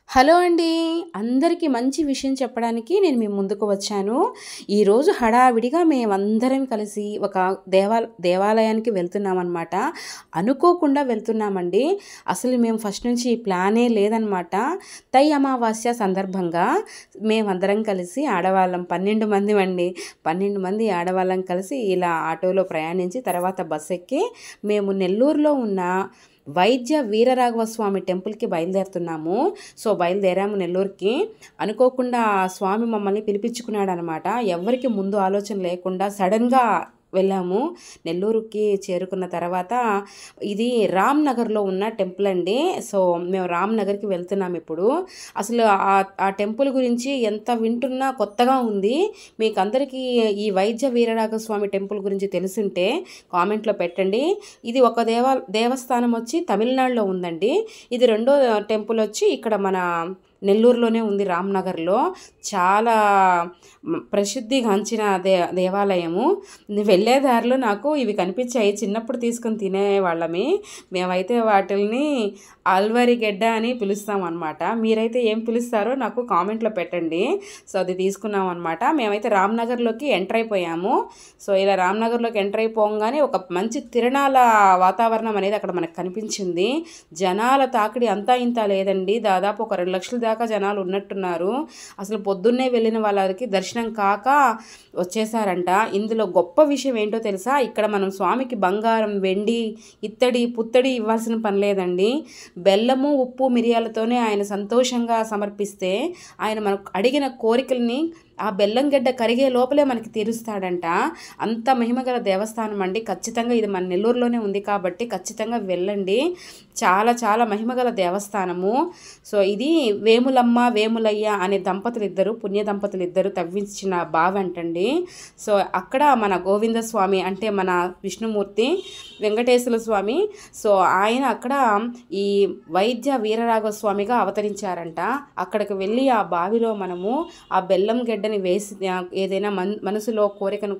Hello అండి. అందరికీ మంచి విషయం చెప్పడానికి నేను మీ ముందుకు వచ్చాను. ఈరోజు హడావిడిగా మేమందరం కలిసి ఒక దేవాలయానికి వెళ్తున్నామనమాట. అనుకోకుండా వెళ్తున్నామండి. అసలు మేము ఫస్ట్ నుంచి ప్లానే లేదనమాట. తై అమావాస్య సందర్భంగా మేమందరం కలిసి ఆడవాళ్ళం 12 మందిమండి. 12 మంది ఆడవాళ్ళం కలిసి ఇలా ఆటోలో ప్రయాణించి తర్వాత బస్ ఎక్కి మేము నెల్లూరులో ఉన్న వైద్య వీరరాఘవ స్వామి టెంపుల్కి బయలుదేరుతున్నాము. సో బయలుదేరాము నెల్లూరుకి. అనుకోకుండా ఆ స్వామి మమ్మల్ని పిలిపించుకున్నాడు అనమాట. ఎవరికి ముందు ఆలోచన లేకుండా సడన్గా వెళ్ళాము. నెల్లూరుకి చేరుకున్న తర్వాత ఇది రామ్ నగర్లో ఉన్న టెంపుల్ అండి. సో మేము రామ్ నగర్కి వెళ్తున్నాం ఇప్పుడు. అసలు ఆ టెంపుల్ గురించి ఎంత వింటున్నా కొత్తగా ఉంది. మీకు అందరికీ ఈ వైద్య వీరరాఘవ స్వామి టెంపుల్ గురించి తెలుసుంటే కామెంట్లో పెట్టండి. ఇది ఒక దేవస్థానం వచ్చి తమిళనాడులో ఉందండి. ఇది రెండో టెంపుల్ వచ్చి ఇక్కడ మన నెల్లూరులోనే ఉంది, రామ్నగర్లో. చాలా ప్రసిద్ధిగాంచిన దేవాలయము. వెళ్ళే దారిలో నాకు ఇవి కనిపించాయి. చిన్నప్పుడు తీసుకొని తినేవాళ్ళమి. మేమైతే వాటిల్ని ఆల్వరి గెడ్డ అని పిలుస్తాం అనమాట. మీరైతే ఏం పిలుస్తారో నాకు కామెంట్లో పెట్టండి. సో అది తీసుకున్నాం అనమాట. మేమైతే రామ్నగర్లోకి ఎంటర్ అయిపోయాము. సో ఇలా రామ్నగర్లోకి ఎంటర్ అయిపోగానే ఒక మంచి తిరణాల వాతావరణం అనేది అక్కడ మనకు కనిపించింది. జనాల తాకిడి అంతా ఇంత లేదండి. దాదాపు ఒక 2 లక్షల దాకా జనాలు ఉన్నట్టున్నారు. అసలు పొద్దున్నే వెళ్ళిన వాళ్ళకి దర్శనం కాక వచ్చేసారంట. ఇందులో గొప్ప విషయం ఏంటో తెలుసా? ఇక్కడ మనం స్వామికి బంగారం, వెండి, ఇత్తడి, పుత్తడి ఇవ్వాల్సిన పని లేదండి. బెల్లము, ఉప్పు, మిరియాలతోనే ఆయన సంతోషంగా సమర్పిస్తే ఆయన మనకు అడిగిన కోరికల్ని ఆ బెల్లం గడ్డ కరిగే లోపలే మనకి తీరుస్తాడంట. అంత మహిమగల దేవస్థానం అండి. ఖచ్చితంగా ఇది మన నెల్లూరులోనే ఉంది కాబట్టి ఖచ్చితంగా వెళ్ళండి. చాలా చాలా మహిమగల దేవస్థానము. సో ఇది వేములమ్మ వేములయ్య అనే పుణ్య దంపతులు ఇద్దరు తవ్వించిన బావి అంటండి. సో అక్కడ మన గోవింద స్వామి అంటే మన విష్ణుమూర్తి, వెంకటేశ్వర స్వామి, సో ఆయన అక్కడ ఈ వైద్య వీరరాఘవ స్వామిగా అవతరించారంట. అక్కడికి వెళ్ళి ఆ బావిలో మనము ఆ బెల్లం గడ్డని వేసి ఏదైనా మనసులో కోరికను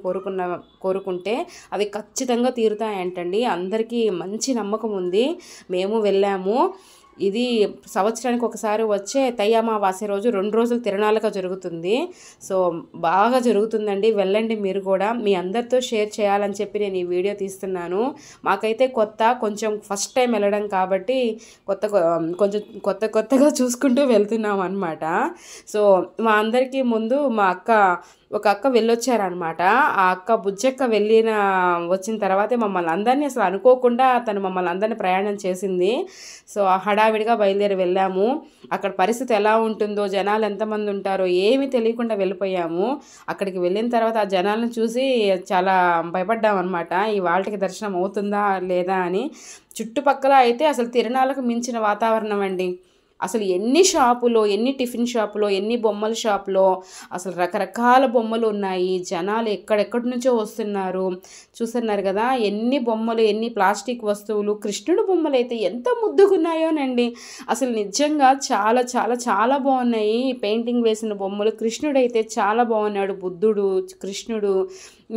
కోరుకుంటే అవి ఖచ్చితంగా తీరుతాయంటండి. అందరికీ మంచి నమ్మకం ఉంది. మేము వెళ్ళాము. ఇది సంవత్సరానికి ఒకసారి వచ్చే తై అమావాస్య రోజు 2 రోజులు తిరణాలుగా జరుగుతుంది. సో బాగా జరుగుతుందండి. వెళ్ళండి మీరు కూడా. మీ అందరితో షేర్ చేయాలని చెప్పి నేను ఈ వీడియో తీస్తున్నాను. మాకైతే కొంచెం ఫస్ట్ టైం వెళ్ళడం కాబట్టి కొంచెం కొత్తగా చూసుకుంటూ వెళ్తున్నాం అనమాట. సో మా అందరికీ ముందు ఒక అక్క వెళ్ళొచ్చారనమాట. ఆ అక్క బుజ్జక్క వచ్చిన తర్వాతే మమ్మల్ని అందరినీ అసలు అనుకోకుండా తను మమ్మల్ని అందరినీ ప్రయాణం చేసింది. సో హడావిడిగా బయలుదేరి వెళ్ళాము. అక్కడ పరిస్థితి ఎలా ఉంటుందో, జనాలు ఎంతమంది ఉంటారో ఏమీ తెలియకుండా వెళ్ళిపోయాము. అక్కడికి వెళ్ళిన తర్వాత ఆ జనాలను చూసి చాలా భయపడ్డాం అనమాట. ఈ వాళ్ళకి దర్శనం అవుతుందా లేదా అని. చుట్టుపక్కల అయితే అసలు తిరణాలకు మించిన వాతావరణం అండి. అసలు ఎన్ని షాపులో, ఎన్ని టిఫిన్ షాపులో, ఎన్ని బొమ్మల షాపులో అసలు రకరకాల బొమ్మలు ఉన్నాయి. జనాలు ఎక్కడెక్కడి నుంచో వస్తున్నారు. చూస్తున్నారు కదా ఎన్ని బొమ్మలు, ఎన్ని ప్లాస్టిక్ వస్తువులు. కృష్ణుడు బొమ్మలు అయితే ఎంత ముద్దుగున్నాయోనండి. అసలు నిజంగా చాలా చాలా చాలా బాగున్నాయి పెయింటింగ్ వేసిన బొమ్మలు. కృష్ణుడు అయితే చాలా బాగున్నాడు. బుద్ధుడు, కృష్ణుడు.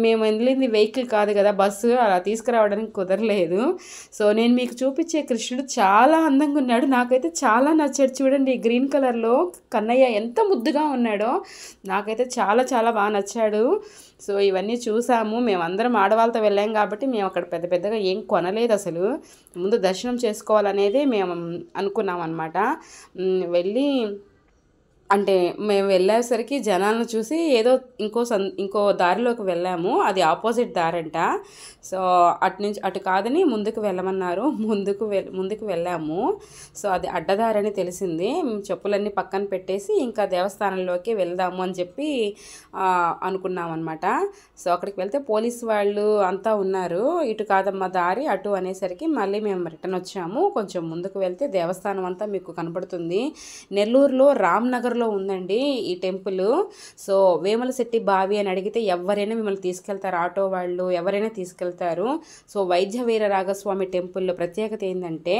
మేము వెళ్ళింది వెహికల్ కాదు కదా, బస్సు, అలా తీసుకురావడానికి కుదరలేదు. సో నేను మీకు చూపించే కృష్ణుడు చాలా అందంగా ఉన్నాడు. నాకైతే చాలా నచ్చాడు. చూడండి గ్రీన్ కలర్లో కన్నయ్య ఎంత ముద్దుగా ఉన్నాడో. నాకైతే చాలా చాలా బాగా నచ్చాడు. సో ఇవన్నీ చూసాము. మేమందరం ఆడవాళ్ళతో వెళ్ళాం కాబట్టి మేము అక్కడ పెద్దగా ఏం కొనలేదు. అసలు ముందు దర్శనం చేసుకోవాలనేది మేము అనుకున్నాం అనమాట. వెళ్ళి అంటే మేము వెళ్ళేసరికి జనాలను చూసి ఏదో ఇంకో దారిలోకి వెళ్ళాము. అది ఆపోజిట్ దారంట. సో అటు కాదని ముందుకు వెళ్ళమన్నారు. ముందుకు వెళ్ళాము. సో అది అడ్డదారని తెలిసింది. చెప్పులన్నీ పక్కన పెట్టేసి ఇంకా దేవస్థానంలోకి వెళ్దాము అని చెప్పి అనుకున్నాం అనమాట. సో అక్కడికి వెళ్తే పోలీసు వాళ్ళు అంతా ఉన్నారు. ఇటు కాదమ్మా దారి, అటు అనేసరికి మళ్ళీ మేము రిటర్న్ వచ్చాము. కొంచెం ముందుకు వెళ్తే దేవస్థానం అంతా మీకు కనపడుతుంది. నెల్లూరులో రామ్నగర్ ఉందండి ఈ టెంపుల్. సో వేములశెట్టి బావి అని అడిగితే ఎవరైనా మిమ్మల్ని తీసుకెళ్తారు. ఆటో వాళ్ళు ఎవరైనా తీసుకెళ్తారు. సో వైద్య వీరరాఘవ స్వామి టెంపుల్ ప్రత్యేకత ఏంటంటే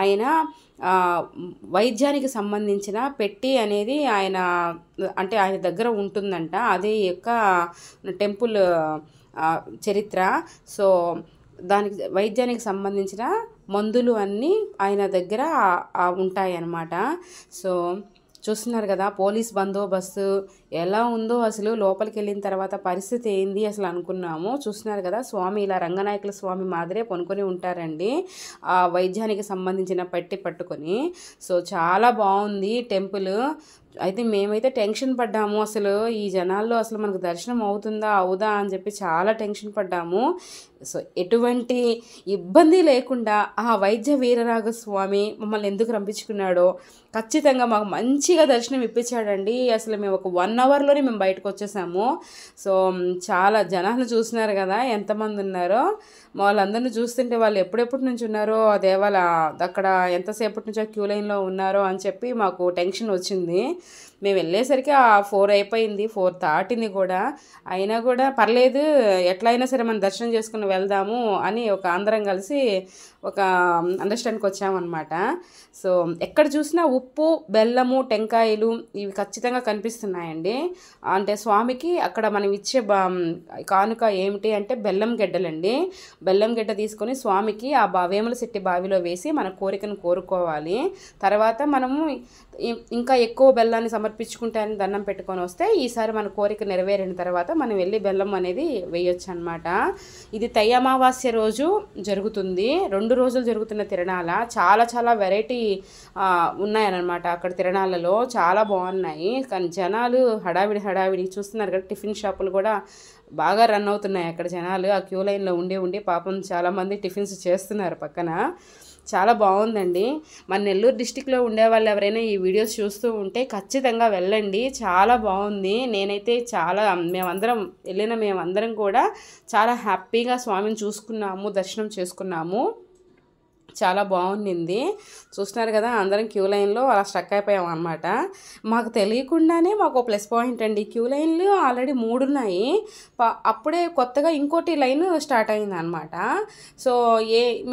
ఆయన వైద్యానికి సంబంధించిన పెట్టి అనేది ఆయన దగ్గర ఉంటుందంట. అదే యొక్క టెంపుల్ చరిత్ర. సో దానికి వైద్యానికి సంబంధించిన మందులు అన్నీ ఆయన దగ్గర ఉంటాయన్నమాట. సో చూస్తున్నారు కదా పోలీస్ బందోబస్తు ఎలా ఉందో అసలు. లోపలికి వెళ్ళిన తర్వాత పరిస్థితి ఏంది అసలు అనుకున్నాము. చూస్తున్నారు కదా స్వామి ఇలా రంగనాయకుల స్వామి మాదిరే కొనుక్కొని ఉంటారండి, ఆ వైద్యానికి సంబంధించిన పెట్టి పట్టుకొని. సో చాలా బాగుంది టెంపుల్. అయితే మేమైతే టెన్షన్ పడ్డాము, అసలు ఈ జనాల్లో అసలు మనకు దర్శనం అవుతుందా అవుదా అని చెప్పి చాలా టెన్షన్ పడ్డాము. సో ఎటువంటి ఇబ్బంది లేకుండా ఆ వైద్య వీరరాఘవ స్వామి మమ్మల్ని ఎందుకు రంపించుకున్నాడో ఖచ్చితంగా మాకు మంచిగా దర్శనం ఇప్పించాడండి. అసలు మేము ఒక 1 అవర్లోనే మేము బయటకు వచ్చేసాము. సో చాలా జనాలు చూస్తున్నారు కదా ఎంతమంది ఉన్నారో. వాళ్ళందరినీ చూస్తుంటే వాళ్ళు ఎప్పుడెప్పటి నుంచి ఉన్నారో దేవాల అక్కడ ఎంతసేపటి నుంచో క్యూ లైన్లో ఉన్నారో అని చెప్పి మాకు టెన్షన్ వచ్చింది. మేము వెళ్ళేసరికి 4 అయిపోయింది, 4 దాటింది కూడా. అయినా కూడా పర్లేదు ఎట్లయినా సరే మనం దర్శనం చేసుకుని వెళ్దాము అని ఒక అందరం కలిసి ఒక అండర్స్టాండ్కి వచ్చామన్నమాట. సో ఎక్కడ చూసినా ఉప్పు, బెల్లము, టెంకాయలు ఇవి ఖచ్చితంగా కనిపిస్తున్నాయండి. అంటే స్వామికి అక్కడ మనం ఇచ్చే కానుక ఏమిటి అంటే బెల్లం గడ్డలండి. బెల్లం గడ్డ తీసుకొని స్వామికి ఆ వేములశెట్టి బావిలో వేసి మన కోరికను కోరుకోవాలి. తర్వాత మనము ఇంకా ఎక్కువ బెల్లాన్ని సమర్పించుకుంటే అని దండం పెట్టుకొని వస్తే ఈసారి మన కోరిక నెరవేరిన తర్వాత మనం వెళ్ళి బెల్లం అనేది వేయొచ్చు అనమాట. ఇది తై అమావాస్య రోజు జరుగుతుంది. 2 రోజులు జరుగుతున్న తిరణాల. చాలా చాలా వెరైటీ ఉన్నాయన్నమాట అక్కడ తిరణాలలో. చాలా బాగున్నాయి. కానీ జనాలు హడావిడి చూస్తున్నారు కదా. టిఫిన్ షాపులు కూడా బాగా రన్ అవుతున్నాయి అక్కడ. జనాలు ఆ క్యూ లైన్లో ఉండి పాపం చాలామంది టిఫిన్స్ చేస్తున్నారు పక్కన. చాలా బాగుందండి. మన నెల్లూరు డిస్టిక్లో ఉండే వాళ్ళు ఎవరైనా ఈ వీడియోస్ చూస్తూ ఉంటే ఖచ్చితంగా వెళ్ళండి, చాలా బాగుంది. నేనైతే మేమందరం కూడా చాలా హ్యాపీగా స్వామిని చూసుకున్నాము, దర్శనం చేసుకున్నాము. చాలా బాగుండింది. చూస్తున్నారు కదా అందరం క్యూ లైన్లో అలా స్ట్రక్ అయిపోయాం అనమాట. మాకు తెలియకుండానే మాకు ప్లస్ పాయింట్ అండి. క్యూ లైన్లు ఆల్రెడీ 3 ఉన్నాయి. అప్పుడే కొత్తగా ఇంకోటి లైన్ స్టార్ట్ అయింది అనమాట. సో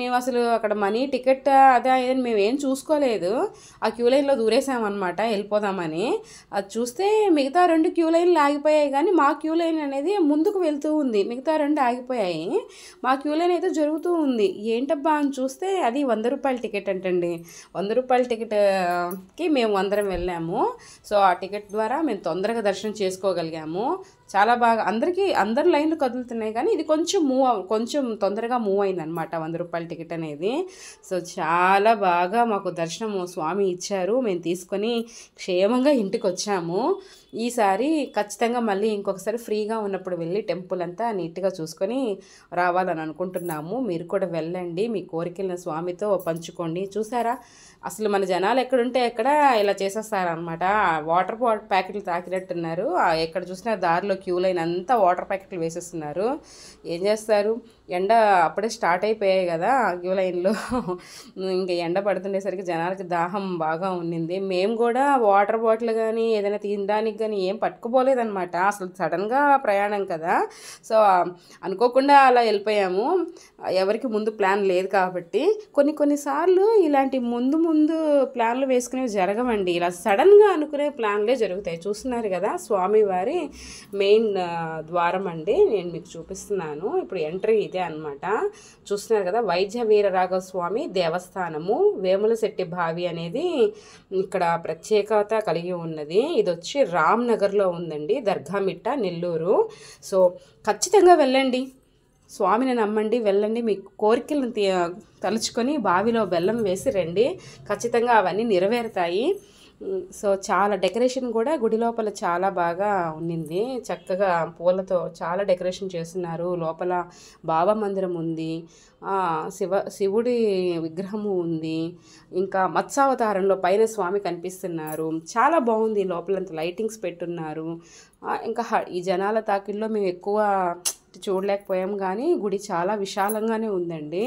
మేము అసలు అక్కడ మనీ టికెట్ అదే అదని మేము ఏం చూసుకోలేదు. ఆ క్యూ లైన్లో దూరేసామన్నమాట వెళ్ళిపోదామని. అది చూస్తే మిగతా 2 క్యూ లైన్లు ఆగిపోయాయి, కానీ మా క్యూ లైన్ అనేది ముందుకు వెళ్తూ ఉంది. మిగతా 2 ఆగిపోయాయి, మా క్యూ లైన్ అయితే జరుగుతూ ఉంది. ఏంటబ్బా అని చూస్తే అది 100 రూపాయల టికెట్ అంటండి. 100 రూపాయల టికెట్కి మేము అందరం వెళ్ళాము. సో ఆ టికెట్ ద్వారా మేము తొందరగా దర్శనం చేసుకోగలిగాము. చాలా బాగా అందరి లైన్లు కదులుతున్నాయి, కానీ ఇది కొంచెం తొందరగా మూవ్ అయిందనమాట 100 రూపాయల టికెట్ అనేది. సో చాలా బాగా మాకు దర్శనం స్వామి ఇచ్చారు. మేము తీసుకొని క్షేమంగా ఇంటికి వచ్చాము. ఈసారి ఖచ్చితంగా మళ్ళీ ఇంకొకసారి ఫ్రీగా ఉన్నప్పుడు వెళ్ళి టెంపుల్ అంతా నీట్గా చూసుకొని రావాలని అనుకుంటున్నాము. మీరు కూడా వెళ్ళండి, మీ కోరికలను స్వామితో పంచుకోండి. చూసారా అసలు మన జనాలు ఎక్కడుంటే ఎక్కడ ఇలా చేసేస్తారనమాట. వాటర్ ప్యాకెట్లు తాకినట్టున్నారు. ఎక్కడ చూసినా దారిలో క్యూ లైన్ అంతా వాటర్ ప్యాకెట్లు వేసేస్తున్నారు. ఏం చేస్తారు, ఎండ అప్పుడే స్టార్ట్ అయిపోయాయి కదా క్యూ లైన్లో. ఇంకా ఎండ పడుతుండేసరికి జనాలకి దాహం బాగా ఉండింది. మేము కూడా వాటర్ బాటిల్ కానీ ఏదైనా తినడానికి కానీ ఏం పట్టుకుపోలేదన్నమాట. అసలు సడన్గా ప్రయాణం కదా, సో అనుకోకుండా అలా వెళ్ళిపోయాము. ఎవరికి ముందు ప్లాన్ లేదు కాబట్టి. కొన్నిసార్లు ఇలాంటి ముందు ప్లాన్లు వేసుకునేవి జరగవండి. ఇలా సడన్గా అనుకునే ప్లాన్లే జరుగుతాయి. చూస్తున్నారు కదా స్వామివారి మెయిన్ ద్వారం అండి, నేను మీకు చూపిస్తున్నాను. ఇప్పుడు ఎంట్రీ ఇదే అనమాట. చూస్తున్నారు కదా వైద్య వీరరాఘవ స్వామి దేవస్థానము, వేములశెట్టి బావి అనేది ఇక్కడ ప్రత్యేకత కలిగి ఉన్నది. ఇది వచ్చి రామ్నగర్లో ఉందండి, దర్గామిట్ట, నెల్లూరు. సో ఖచ్చితంగా వెళ్ళండి, స్వామిని నమ్మండి, వెళ్ళండి. మీ కోరికలను తలుచుకొని బావిలో బెల్లం వేసి రండి, ఖచ్చితంగా అవన్నీ నెరవేరుతాయి. సో చాలా డెకరేషన్ కూడా గుడి లోపల చాలా బాగా ఉన్నింది. చక్కగా పూలతో చాలా డెకరేషన్ చేస్తున్నారు. లోపల బాబా మందిరం ఉంది, శివుడి విగ్రహము ఉంది, ఇంకా మత్స్యావతారంలో పైన స్వామి కనిపిస్తున్నారు. చాలా బాగుంది. లోపలంతా లైటింగ్స్ పెట్టున్నారు. ఇంకా ఈ జనాల తాకిల్లో మేము ఎక్కువ చూడలేకపోయాం, కానీ గుడి చాలా విశాలంగానే ఉందండి.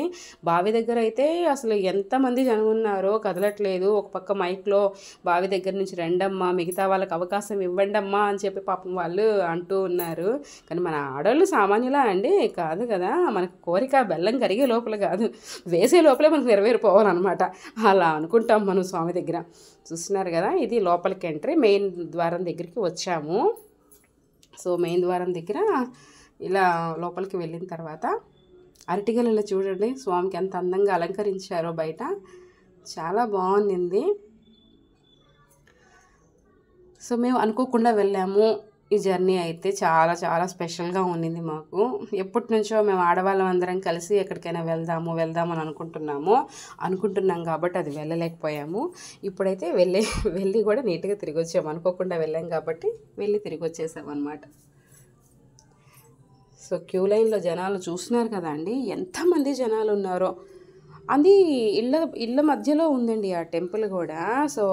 బావి దగ్గర అయితే అసలు ఎంతమంది జనం ఉన్నారో కదలట్లేదు. ఒక పక్క మైక్లో బావి దగ్గర నుంచి రండమ్మా, మిగతా వాళ్ళకి అవకాశం ఇవ్వండమ్మా అని చెప్పి పాపం వాళ్ళు అంటూ ఉన్నారు. కానీ మన ఆడవాళ్ళు సామాన్యులా అండి? కాదు కదా. మనకు కోరిక బెల్లం కరిగే లోపల కాదు, వేసే లోపలే మనకు నెరవేరిపోవాలన్నమాట. అలా అనుకుంటాం మనం స్వామి దగ్గర. చూస్తున్నారు కదా, ఇది లోపలికి ఎంట్రీ. మెయిన్ ద్వారం దగ్గరికి వచ్చాము. సో మెయిన్ ద్వారం దగ్గర ఇలా లోపలికి వెళ్ళిన తర్వాత అరటిగలలో చూడండి స్వామికి ఎంత అందంగా అలంకరించారో బయట, చాలా బాగుంది. సో మేము అనుకోకుండా వెళ్ళాము. ఈ జర్నీ అయితే చాలా చాలా స్పెషల్గా ఉండింది మాకు. ఎప్పటి నుంచో మేము ఆడవాళ్ళం అందరం కలిసి ఎక్కడికైనా వెళ్దామని అనుకుంటున్నాం కాబట్టి అది వెళ్ళలేకపోయాము. ఇప్పుడైతే వెళ్ళి కూడా నీట్గా తిరిగి వచ్చాము. అనుకోకుండా వెళ్ళాం కాబట్టి వెళ్ళి తిరిగి వచ్చేసాం అన్నమాట. సో క్యూ లైన్లో జనాలు చూస్తున్నారు కదండి, ఎంతమంది జనాలు ఉన్నారో. అది ఇళ్ళ మధ్యలో ఉందండి ఆ టెంపుల్ కూడా. సో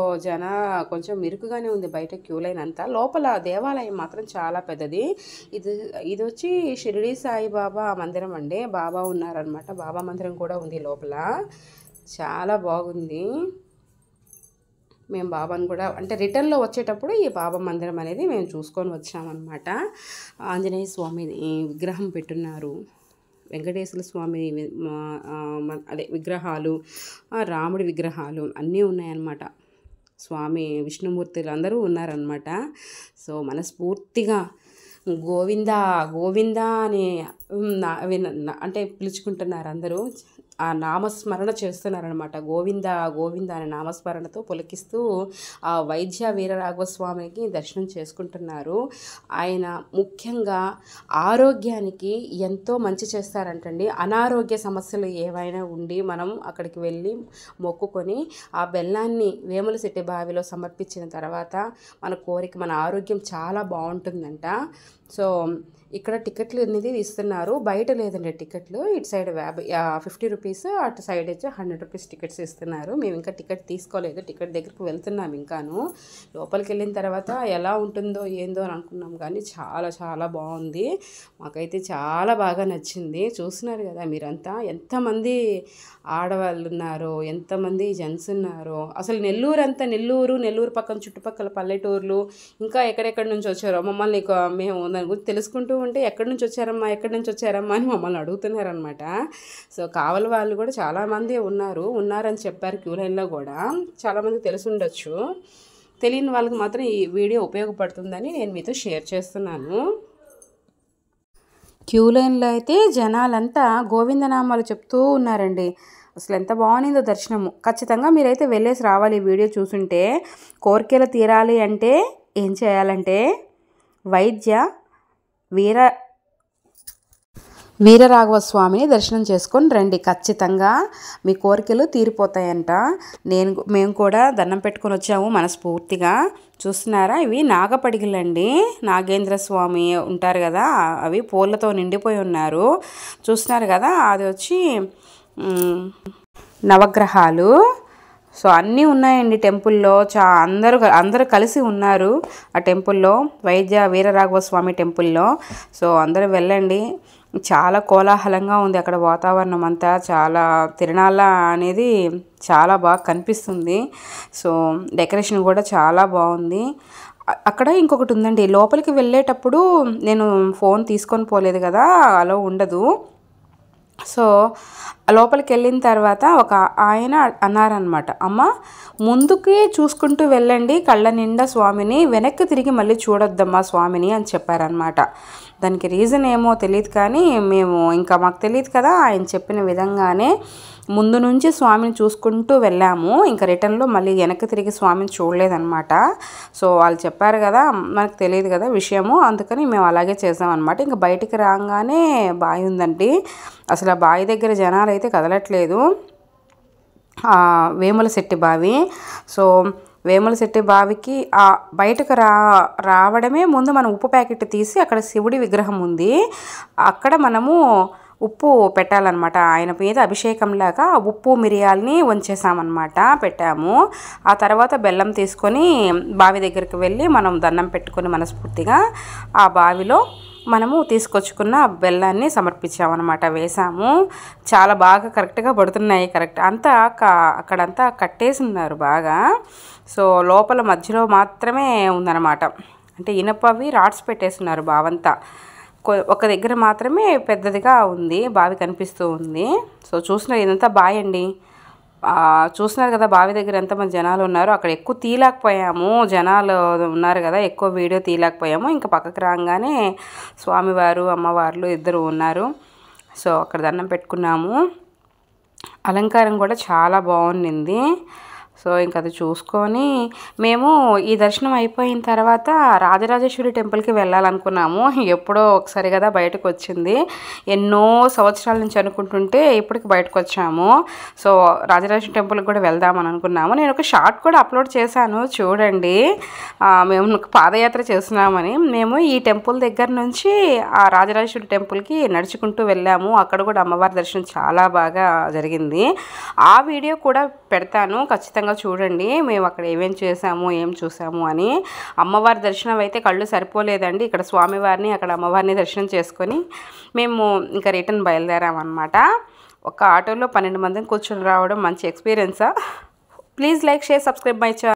కొంచెం ఇరుకుగానే ఉంది బయట క్యూ లైన్ అంతా. లోపల దేవాలయం మాత్రం చాలా పెద్దది. ఇది వచ్చి షిరిడి సాయిబాబా మందిరం అండి. బాబా ఉన్నారనమాట. బాబా మందిరం కూడా ఉంది లోపల. చాలా బాగుంది. మేము బాబాను కూడా అంటే రిటర్న్లో వచ్చేటప్పుడు ఈ బాబా మందిరం అనేది మేము చూసుకొని వచ్చామన్నమాట. ఆంజనేయ స్వామి విగ్రహం పెట్టున్నారు, వెంకటేశ్వర స్వామి అదే విగ్రహాలు, రాముడి విగ్రహాలు అన్నీ ఉన్నాయన్నమాట. స్వామి విష్ణుమూర్తులు అందరూ ఉన్నారనమాట. సో మనస్ఫూర్తిగా గోవిందా గోవిందా అని అంటే పిలుచుకుంటున్నారు అందరూ. ఆ నామస్మరణ చేస్తున్నారనమాట. గోవింద గోవింద అనే నామస్మరణతో పులకిస్తూ ఆ వైద్య వీరరాఘవస్వామికి దర్శనం చేసుకుంటున్నారు. ఆయన ముఖ్యంగా ఆరోగ్యానికి ఎంతో మంచి చేస్తారంటండి. అనారోగ్య సమస్యలు ఏవైనా ఉండి మనం అక్కడికి వెళ్ళి మొక్కుకొని ఆ బెల్లాన్ని వేములశెట్టి బావిలో సమర్పించిన తర్వాత మన ఆరోగ్యం చాలా బాగుంటుందంట. సో ఇక్కడ టికెట్లు అనేది ఇస్తున్నారు, బయట లేదండి టికెట్లు. ఇటు సైడ్ 50 రూపీస్, అటు సైడ్ వచ్చి 100 రూపీస్ టికెట్స్ ఇస్తున్నారు. మేము ఇంకా టికెట్ తీసుకోలేదు, టికెట్ దగ్గరికి వెళ్తున్నాం ఇంకాను. లోపలికి వెళ్ళిన తర్వాత ఎలా ఉంటుందో ఏందో అని అనుకున్నాం, కానీ చాలా చాలా బాగుంది. మాకైతే చాలా బాగా నచ్చింది. చూస్తున్నారు కదా మీరంతా ఎంతమంది ఆడవాళ్ళు ఉన్నారో, ఎంతమంది జెంట్స్ ఉన్నారో. అసలు నెల్లూరు పక్కన చుట్టుపక్కల పల్లెటూర్లు ఇంకా ఎక్కడెక్కడి నుంచి వచ్చారో మమ్మల్ని మేము దాని గురించి తెలుసుకుంటూ ఉంటే ఎక్కడి నుంచి వచ్చారమ్మా అని మమ్మల్ని అడుగుతున్నారనమాట. సో కావలి వాళ్ళు కూడా చాలామంది ఉన్నారని చెప్పారు. క్యూ లైన్లో కూడా చాలామంది తెలిసి ఉండొచ్చు. తెలియని వాళ్ళకి మాత్రం ఈ వీడియో ఉపయోగపడుతుందని నేను మీతో షేర్ చేస్తున్నాను. క్యూ లైన్లో అయితే జనాలంతా గోవిందనామాలు చెప్తూ ఉన్నారండి. అసలు ఎంత బాగుందో దర్శనము. ఖచ్చితంగా మీరైతే వెళ్ళేసి రావాలి. ఈ వీడియో చూసుంటే కోరికలు తీరాలి అంటే ఏం చేయాలంటే వైద్య వీరరాఘవ స్వామిని దర్శనం చేసుకొని రండి. ఖచ్చితంగా మీ కోరికలు తీరిపోతాయంట. మేము కూడా దండం పెట్టుకొని వచ్చాము మనస్ఫూర్తిగా. చూస్తున్నారా, ఇవి నాగపడిగలండి. నాగేంద్ర స్వామి ఉంటారు కదా, అవి పూలతో నిండిపోయి ఉన్నారు. చూస్తున్నారు కదా, అది వచ్చి నవగ్రహాలు. సో అన్నీ ఉన్నాయండి టెంపుల్లో. అందరూ కలిసి ఉన్నారు ఆ టెంపుల్లో, వైద్య వీరరాఘవ స్వామి టెంపుల్లో. సో అందరూ వెళ్ళండి. చాలా కోలాహలంగా ఉంది అక్కడ వాతావరణం అంతా. చాలా తిరణాల అనేది చాలా బాగా కనిపిస్తుంది. సో డెకరేషన్ కూడా చాలా బాగుంది. అక్కడ ఇంకొకటి ఉందండి, లోపలికి వెళ్ళేటప్పుడు నేను ఫోన్ తీసుకొని పోలేదు కదా, అలా ఉండదు. సో లోపలికి వెళ్ళిన తర్వాత ఒక ఆయన అన్నారనమాట, అమ్మ ముందుకే చూసుకుంటూ వెళ్ళండి కళ్ళ నిండా స్వామిని, వెనక్కి తిరిగి మళ్ళీ చూడొద్దమ్మా స్వామిని అని చెప్పారనమాట. దానికి రీజన్ ఏమో తెలియదు, కానీ మాకు తెలియదు కదా, ఆయన చెప్పిన విధంగానే ముందు నుంచి స్వామిని చూసుకుంటూ వెళ్ళాము. ఇంకా రిటర్న్లో మళ్ళీ వెనక్కి తిరిగి స్వామిని చూడలేదన్నమాట. సో వాళ్ళు చెప్పారు కదా, మనకు తెలియదు కదా విషయము, అందుకని మేము అలాగే చేసామన్నమాట. ఇంకా బయటికి రాగానే బావి ఉందండి. అసలు ఆ బావి దగ్గర జనాలు అయితే కదలట్లేదు. వేములశెట్టి బావి. సో వేములశెట్టి బావికి బయటకు రావడమే ముందు మనం ఉప్పు ప్యాకెట్ తీసి, అక్కడ శివుడి విగ్రహం ఉంది, అక్కడ మనము ఉప్పు పెట్టాలన్నమాట. ఆయన మీద అభిషేకంలాగా ఉప్పు మిరియాలని వంచేసామన్నమాట, పెట్టాము. ఆ తర్వాత బెల్లం తీసుకొని బావి దగ్గరికి వెళ్ళి మనం దండం పెట్టుకొని మనస్ఫూర్తిగా ఆ బావిలో మనము తీసుకొచ్చుకున్న బెల్లాన్ని సమర్పించామన్నమాట, వేసాము. చాలా బాగా కరెక్ట్గా పడుతున్నాయి. అక్కడంతా కట్టేసి ఉన్నారు బాగా. సో లోపల మధ్యలో మాత్రమే ఉందన్నమాట, అంటే ఇనపవి రాడ్స్ పెట్టేస్తున్నారు బావంతా. ఒక దగ్గర మాత్రమే పెద్దదిగా ఉంది, బావి కనిపిస్తూ ఉంది. సో చూస్తున్నారు, ఇదంతా బావి అండి. చూస్తున్నారు కదా బావి దగ్గర ఎంతమంది జనాలు ఉన్నారు. అక్కడ ఎక్కువ తీయలేకపోయాము, జనాలు ఉన్నారు కదా, ఎక్కువ వీడియో తీయలేకపోయాము. ఇంకా పక్కకు రాగానే స్వామివారు అమ్మవార్లు ఇద్దరు ఉన్నారు. సో అక్కడ దండం పెట్టుకున్నాము. అలంకారం కూడా చాలా బాగుండింది. సో ఇంక అది చూసుకొని మేము ఈ దర్శనం అయిపోయిన తర్వాత రాజరాజేశ్వరి టెంపుల్కి వెళ్ళాలనుకున్నాము. ఎప్పుడో ఒకసారి కదా బయటకు వచ్చింది, ఎన్నో సంవత్సరాల నుంచి అనుకుంటుంటే ఇప్పటికి బయటకు వచ్చాము. సో రాజరాజేశ్వరి టెంపుల్కి కూడా వెళ్దామని అనుకున్నాము. నేను ఒక షార్ట్ కూడా అప్లోడ్ చేశాను చూడండి. మేము పాదయాత్ర చేస్తున్నామని. మేము ఈ టెంపుల్ దగ్గర నుంచి ఆ రాజరాజేశ్వరి టెంపుల్కి నడుచుకుంటూ వెళ్ళాము. అక్కడ కూడా అమ్మవారి దర్శనం చాలా బాగా జరిగింది. ఆ వీడియో కూడా పెడతాను, ఖచ్చితంగా చూడండి. మేము అక్కడ ఏమేం చేసాము, ఏం చూసాము అని. అమ్మవారి దర్శనం అయితే కళ్ళు సరిపోలేదండి. ఇక్కడ స్వామివారిని, అక్కడ అమ్మవారిని దర్శనం చేసుకొని మేము ఇంకా రిటర్న్ బయలుదేరామన్నమాట. ఒక ఆటోలో 12 మందిని కూర్చొని రావడం మంచి ఎక్స్పీరియన్సా. Please like, share, subscribe my channel.